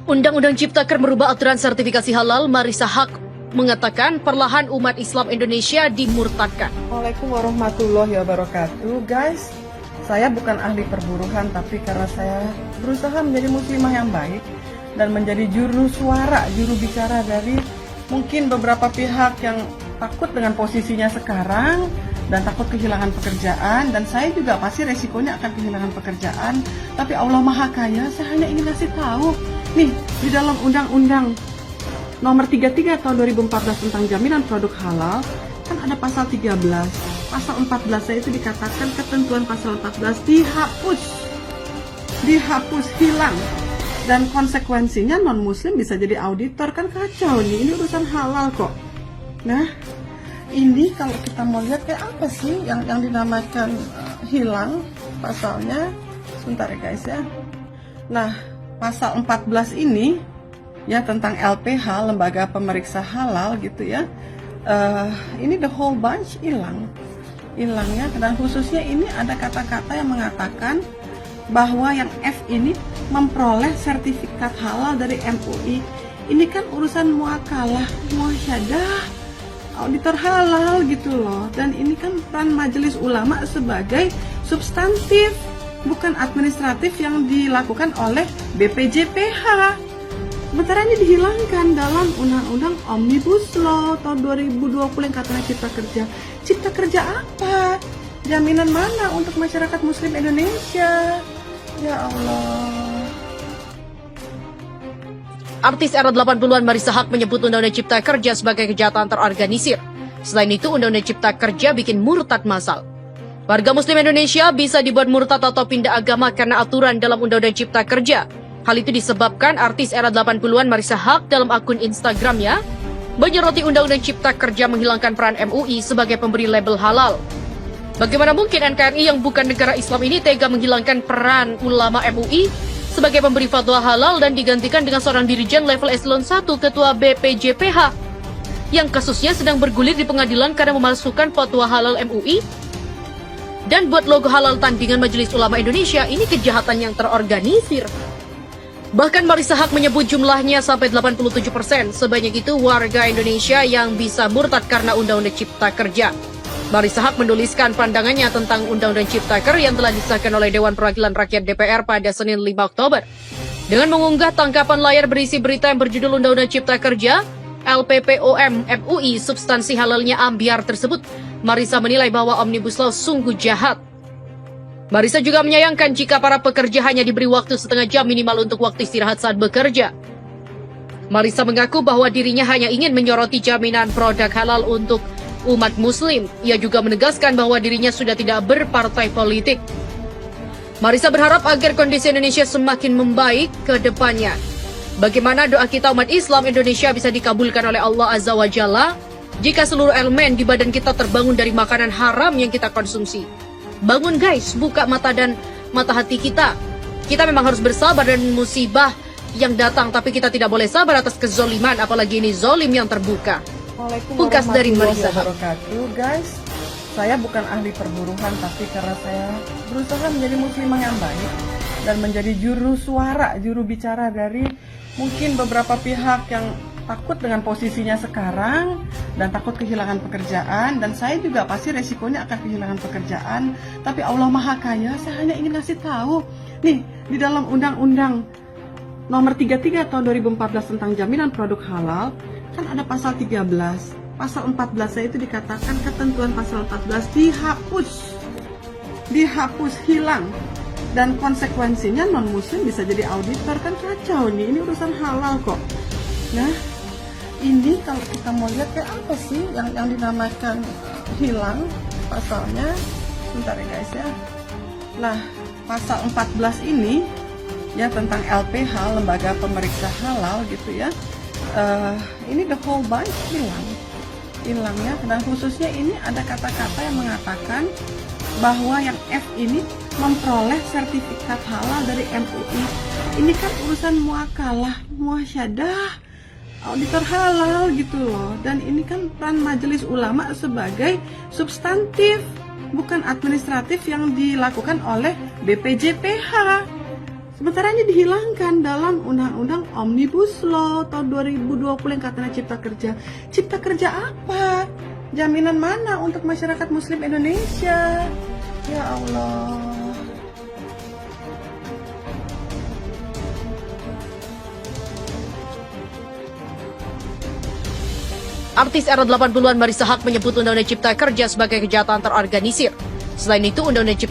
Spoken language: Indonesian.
Undang-Undang Ciptaker merubah aturan sertifikasi halal. Marissa Haque mengatakan perlahan umat Islam Indonesia dimurtadkan. Assalamualaikum warahmatullahi wabarakatuh. Guys, saya bukan ahli perburuhan, tapi karena saya berusaha menjadi muslimah yang baik dan menjadi juru suara, juru bicara dari mungkin beberapa pihak yang takut dengan posisinya sekarang dan takut kehilangan pekerjaan, dan saya juga pasti resikonya akan kehilangan pekerjaan. Tapi Allah Maha Kaya, saya hanya ingin kasih tahu nih, di dalam Undang-Undang Nomor 33 tahun 2014 tentang jaminan produk halal kan ada pasal 13. Pasal 14 itu dikatakan ketentuan pasal 14 dihapus, hilang, dan konsekuensinya non muslim bisa jadi auditor. Kan kacau nih, ini urusan halal kok. Nah, ini kalau kita mau lihat kayak apa sih yang dinamakan hilang pasalnya. Sebentar ya guys ya. Nah, pasal 14 ini ya tentang LPH, lembaga pemeriksa halal gitu ya. Ini the whole bunch hilangnya, dan khususnya ini ada kata-kata yang mengatakan bahwa yang F ini memperoleh sertifikat halal dari MUI. Ini kan urusan muakalah, muasyadah, auditor halal gitu loh. Dan ini kan peran majelis ulama sebagai substantif, bukan administratif yang dilakukan oleh BPJPH. Sementara ini dihilangkan dalam Undang-Undang Omnibus Law tahun 2020 yang katanya Cipta Kerja. Cipta Kerja apa? Jaminan mana untuk masyarakat muslim Indonesia? Ya Allah. Artis era 80-an Marissa Haque menyebut Undang-Undang Cipta Kerja sebagai kejahatan terorganisir. Selain itu, Undang-Undang Cipta Kerja bikin murtad massal. Warga muslim Indonesia bisa dibuat murtad atau pindah agama karena aturan dalam Undang-Undang Cipta Kerja. Hal itu disebabkan artis era 80-an Marissa Haque dalam akun Instagramnya menyoroti Undang-Undang Cipta Kerja menghilangkan peran MUI sebagai pemberi label halal. Bagaimana mungkin NKRI yang bukan negara Islam ini tega menghilangkan peran ulama MUI sebagai pemberi fatwa halal dan digantikan dengan seorang dirijen level eselon 1 ketua BPJPH yang kasusnya sedang bergulir di pengadilan karena memalsukan fatwa halal MUI dan buat logo halal tandingan Majelis Ulama Indonesia. Ini kejahatan yang terorganisir. Bahkan Marissa Haque menyebut jumlahnya sampai 87%. Sebanyak itu warga Indonesia yang bisa murtad karena Undang-Undang Cipta Kerja. Marissa Haque menuliskan pandangannya tentang Undang-Undang Ciptaker yang telah disahkan oleh Dewan Perwakilan Rakyat DPR pada Senin 5 Oktober. Dengan mengunggah tangkapan layar berisi berita yang berjudul Undang-Undang Cipta Kerja, LPPOM MUI substansi halalnya ambiar tersebut, Marissa menilai bahwa Omnibus Law sungguh jahat. Marissa juga menyayangkan jika para pekerja hanya diberi waktu setengah jam minimal untuk waktu istirahat saat bekerja. Marissa mengaku bahwa dirinya hanya ingin menyoroti jaminan produk halal untuk umat muslim. Ia juga menegaskan bahwa dirinya sudah tidak berpartai politik. Marissa berharap agar kondisi Indonesia semakin membaik ke depannya. Bagaimana doa kita umat Islam Indonesia bisa dikabulkan oleh Allah Azza wa Jalla jika seluruh elemen di badan kita terbangun dari makanan haram yang kita konsumsi. Bangun guys, buka mata dan mata hati kita. Kita memang harus bersabar dan musibah yang datang, tapi kita tidak boleh sabar atas kezoliman, apalagi ini zolim yang terbuka. Pungkas dari Marissa Haque. Guys, saya bukan ahli perburuhan, tapi karena saya berusaha menjadi muslimah yang baik dan menjadi juru suara, juru bicara dari mungkin beberapa pihak yang takut dengan posisinya sekarang dan takut kehilangan pekerjaan, dan saya juga pasti resikonya akan kehilangan pekerjaan. Tapi Allah Maha Kaya, saya hanya ingin kasih tahu nih, di dalam Undang-Undang Nomor 33 tahun 2014 tentang jaminan produk halal kan ada pasal 13. Pasal 14 itu dikatakan ketentuan pasal 14 dihapus, hilang, dan konsekuensinya non muslim bisa jadi auditor. Kan kacau nih, ini urusan halal kok. Nah, ini kalau kita mau lihat kayak apa sih yang dinamakan hilang pasalnya. Sebentar ya guys ya. Nah, pasal 14 ini ya tentang LPH, lembaga pemeriksa halal gitu ya. Ini the whole bunch hilangnya, dan khususnya ini ada kata-kata yang mengatakan bahwa yang F ini memperoleh sertifikat halal dari MUI. Ini kan urusan muakalah, muasyadah, auditor halal gitu loh. Dan ini kan peran majelis ulama sebagai substantif, bukan administratif yang dilakukan oleh BPJPH. Sementara ini dihilangkan dalam Undang-Undang Omnibus Law tahun 2020 yang katanya Cipta Kerja. Cipta Kerja apa? Jaminan mana untuk masyarakat Muslim Indonesia? Ya Allah. Artis era 80-an Marisa Haque menyebut Undang-Undang Cipta Kerja sebagai kejahatan terorganisir. Selain itu, Undang-Undang Cipta